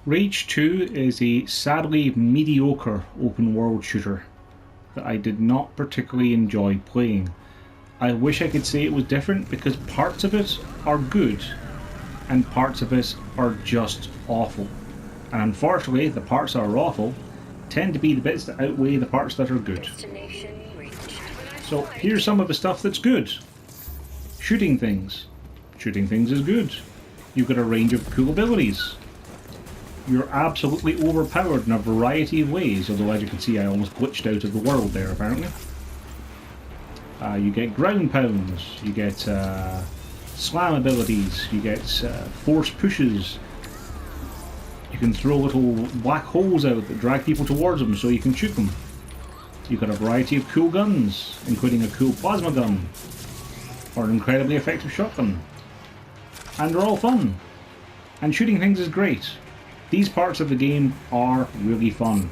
Rage 2 is a sadly mediocre open world shooter that I did not particularly enjoy playing. I wish I could say it was different because parts of it are good and parts of it are just awful. And unfortunately, the parts that are awful tend to be the bits that outweigh the parts that are good. So here's some of the stuff that's good. Shooting things. Shooting things is good. You've got a range of cool abilities. You're absolutely overpowered in a variety of ways, although as you can see I almost glitched out of the world there apparently. You get ground pounds, you get slam abilities, you get force pushes. You can throw little black holes out that drag people towards them so you can shoot them. You've got a variety of cool guns, including a cool plasma gun, or an incredibly effective shotgun. And they're all fun. And shooting things is great. These parts of the game are really fun.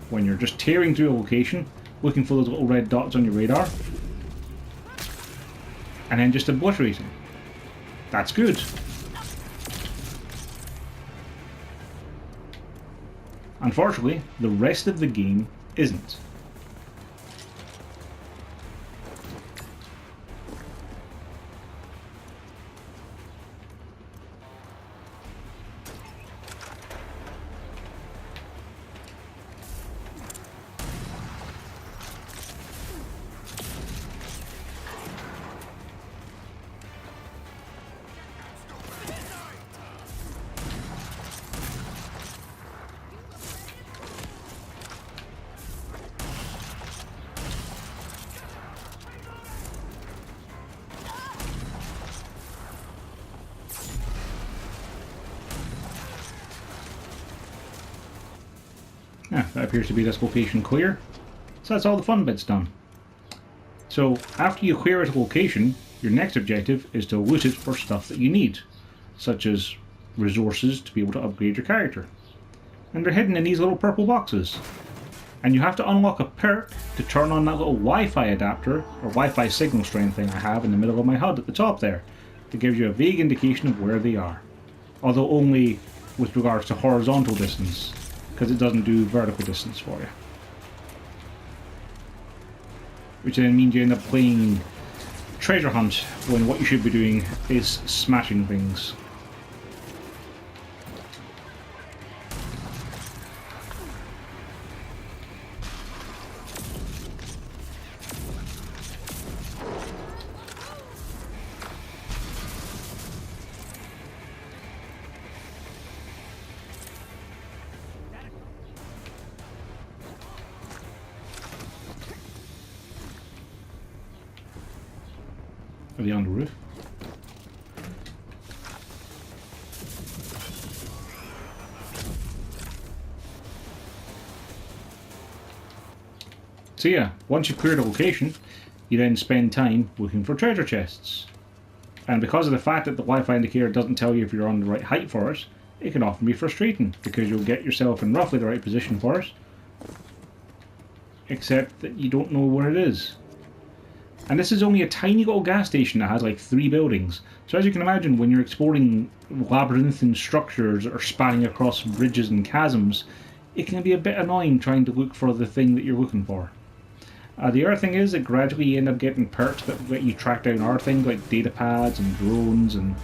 When you're just tearing through a location, looking for those little red dots on your radar, and then just obliterating. That's good. Unfortunately, the rest of the game isn't. Yeah, that appears to be this location clear. So that's all the fun bits done. So after you clear a location, your next objective is to loot it for stuff that you need, such as resources to be able to upgrade your character. And they're hidden in these little purple boxes. And you have to unlock a perk to turn on that little Wi-Fi adapter, or Wi-Fi signal strength thing I have in the middle of my HUD at the top there, that gives you a vague indication of where they are. Although only with regards to horizontal distance, because it doesn't do vertical distance for you. Which then means you end up playing treasure hunt when what you should be doing is smashing things. Are they on the roof? So yeah, once you've cleared a location, you then spend time looking for treasure chests. And because of the fact that the Wi-Fi indicator doesn't tell you if you're on the right height for it, it can often be frustrating, because you'll get yourself in roughly the right position for it, except that you don't know where it is. And this is only a tiny little gas station that has like 3 buildings. So as you can imagine, when you're exploring labyrinthine structures or spanning across bridges and chasms, it can be a bit annoying trying to look for the thing that you're looking for. The other thing is that gradually you end up getting perks that let you track down other things like data pads and drones and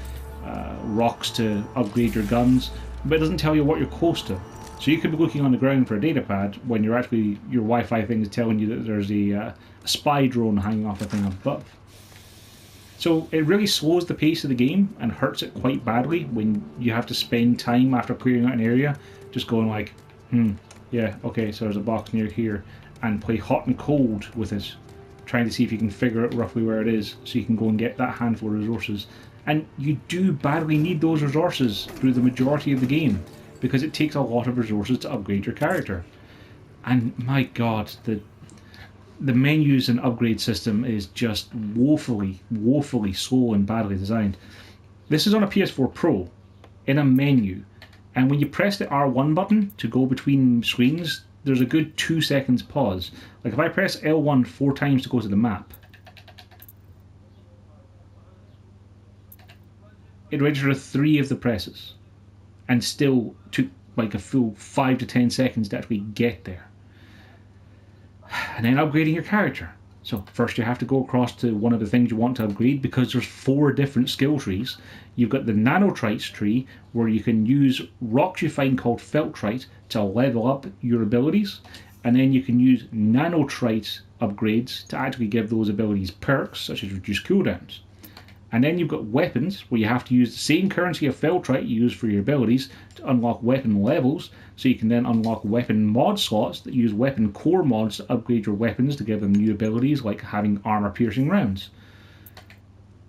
rocks to upgrade your guns, but it doesn't tell you what you're close to. So you could be looking on the ground for a data pad when you're actually, your Wi-Fi thing is telling you that there's a spy drone hanging off a thing above. So it really slows the pace of the game and hurts it quite badly when you have to spend time after clearing out an area just going like, yeah, okay, so there's a box near here, and play hot and cold with it, trying to see if you can figure out roughly where it is so you can go and get that handful of resources. And you do badly need those resources through the majority of the game, because it takes a lot of resources to upgrade your character. And my god, the menus and upgrade system is just woefully slow and badly designed. This is on a PS4 Pro, in a menu, and when you press the R1 button to go between screens, there's a good 2 seconds pause. Like if I press L1 4 times to go to the map, it registers 3 of the presses, and still took like a full 5 to 10 seconds to actually get there. And then upgrading your character. So first you have to go across to one of the things you want to upgrade, because there's 4 different skill trees. You've got the nanotrites tree, where you can use rocks you find called feltrite to level up your abilities, and then you can use nanotrite upgrades to actually give those abilities perks, such as reduced cooldowns. And then you've got weapons, where you have to use the same currency of feltrite you use for your abilities to unlock weapon levels, so you can then unlock weapon mod slots that use weapon core mods to upgrade your weapons to give them new abilities, like having armor piercing rounds.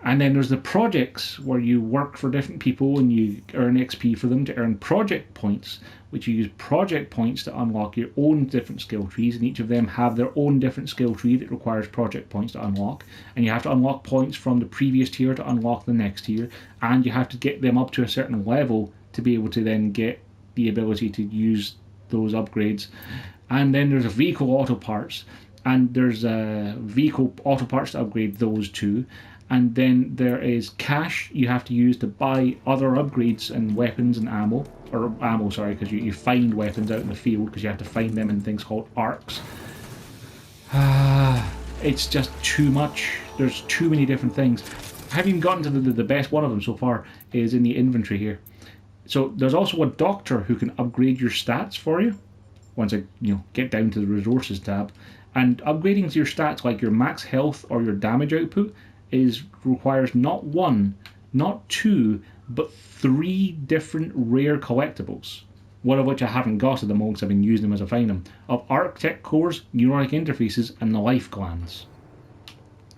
And then there's the projects, where you work for different people and you earn XP for them to earn project points, which you use project points to unlock your own different skill trees, and each of them have their own different skill tree that requires project points to unlock. And you have to unlock points from the previous tier to unlock the next tier, and you have to get them up to a certain level to be able to then get the ability to use those upgrades. And then there's a vehicle auto parts, and there's vehicle auto parts to upgrade those too. And then there is cash you have to use to buy other upgrades and weapons and ammo, because you find weapons out in the field, because you have to find them in things called arcs. It's just too much. There's too many different things. I haven't even gotten to the best one of them so far, is in the inventory here. So there's also a doctor who can upgrade your stats for you, once I get down to the resources tab. And upgrading your stats, like your max health or your damage output, requires not 1, not 2, but 3 different rare collectibles, one of which I haven't got at the moment because I've been using them as I find them, of architect cores, neuronic interfaces, and the life glands.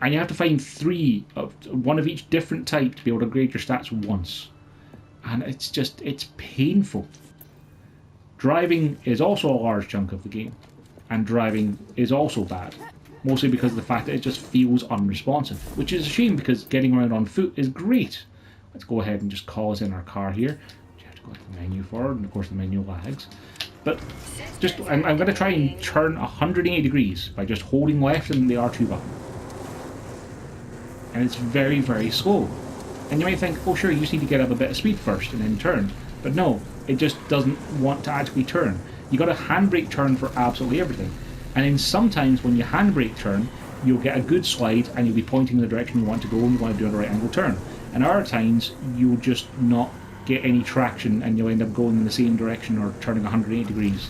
And you have to find 3 of one of each different type to be able to upgrade your stats once. And it's painful. Driving is also a large chunk of the game, and driving is also bad. Mostly because of the fact that it just feels unresponsive, which is a shame, because getting around on foot is great. Let's go ahead and just call us in our car here. You have to go to the menu for it, and of course the menu lags. But I'm going to try and turn 180 degrees by just holding left and the R2 button. And it's very, very slow. And you might think, oh sure, you just need to get up a bit of speed first and then turn. But no, it just doesn't want to actually turn. You got a handbrake turn for absolutely everything. And then sometimes when you handbrake turn, you'll get a good slide and you'll be pointing in the direction you want to go, and you want to do a right angle turn. And other times you'll just not get any traction and you'll end up going in the same direction or turning 180 degrees.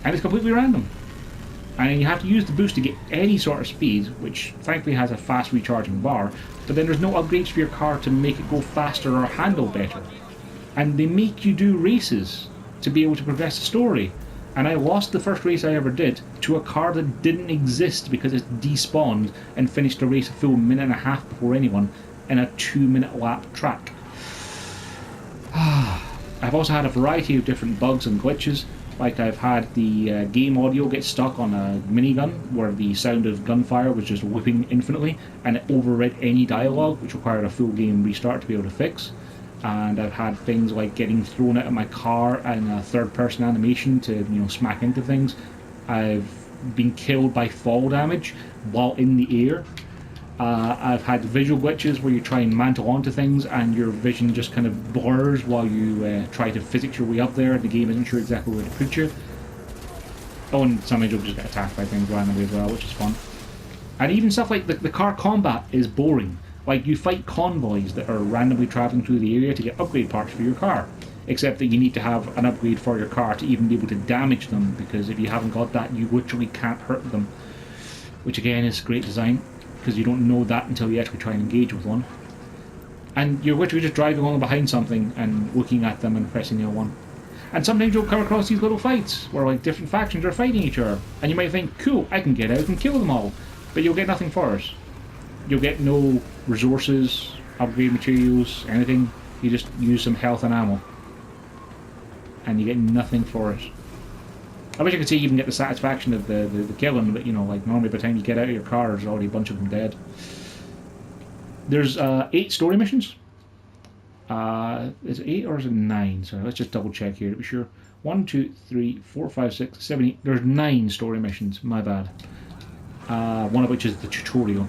And it's completely random. And then you have to use the boost to get any sort of speed, which thankfully has a fast recharging bar, but then there's no upgrades for your car to make it go faster or handle better. And they make you do races to be able to progress the story. And I lost the first race I ever did to a car that didn't exist because it despawned, and finished the race a full minute and a half before anyone in a 2-minute lap track. I've also had a variety of different bugs and glitches, like I've had the game audio get stuck on a minigun where the sound of gunfire was just whipping infinitely and it overread any dialogue, which required a full game restart to be able to fix. And I've had things like getting thrown out of my car and a third-person animation to smack into things. I've been killed by fall damage while in the air. I've had visual glitches where you try and mantle onto things and your vision just kind of blurs while you try to physics your way up there. The game isn't sure exactly where to put you. Oh, and sometimes you'll just get attacked by things randomly as well, which is fun. And even stuff like the car combat is boring. Like, you fight convoys that are randomly travelling through the area to get upgrade parts for your car. Except that you need to have an upgrade for your car to even be able to damage them, because if you haven't got that, you literally can't hurt them. Which again is great design, because you don't know that until you actually try and engage with one. And you're literally just driving along behind something and looking at them and pressing L1. And sometimes you'll come across these little fights where like different factions are fighting each other, and you might think, cool, I can get out and kill them all, but you'll get nothing for it. You'll get no resources, upgrade materials, anything. You just use some health and ammo. And you get nothing for it. I wish I could say you even get the satisfaction of the killing, but like normally by the time you get out of your car, there's already a bunch of them dead. There's 8 story missions. Is it 8 or is it 9? So let's just double check here to be sure. 1, 2, 3, 4, 5, 6, 7, 8. There's 9 story missions. My bad. One of which is the tutorial.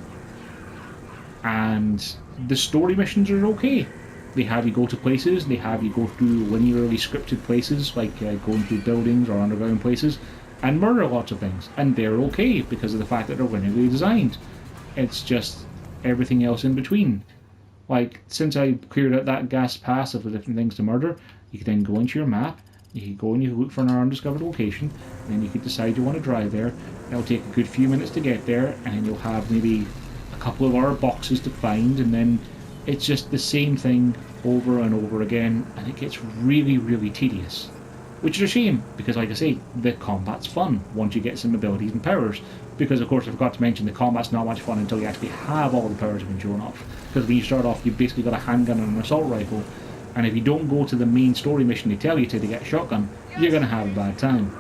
And the story missions are okay. They have you go to places, they have you go through linearly scripted places, like going through buildings or underground places, and murder lots of things. And they're okay because of the fact that they're linearly designed. It's just everything else in between. Like, since I cleared out that gas pass of the different things to murder, you can then go into your map, you can go and you can look for an undiscovered location, and then you can decide you want to drive there. It'll take a good few minutes to get there, and then you'll have maybe a couple of other boxes to find, and then it's just the same thing over and over again, and it gets really, really tedious. Which is a shame, because like I say, the combat's fun once you get some abilities and powers. Because of course I forgot to mention the combat's not much fun until you actually have all the powers have been shown off. Because when you start off, you've basically got a handgun and an assault rifle, and if you don't go to the main story mission they tell you to get a shotgun, you're going to have a bad time.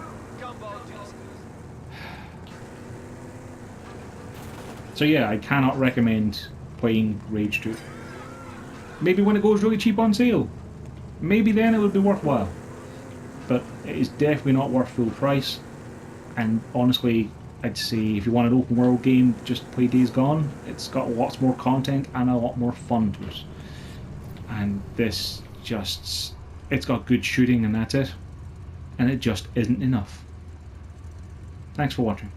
So yeah, I cannot recommend playing Rage 2. Maybe when it goes really cheap on sale. Maybe then it would be worthwhile. But it is definitely not worth full price. And honestly, I'd say if you want an open world game, just play Days Gone. It's got lots more content and a lot more fun to it. And this just... it's got good shooting and that's it. And it just isn't enough. Thanks for watching.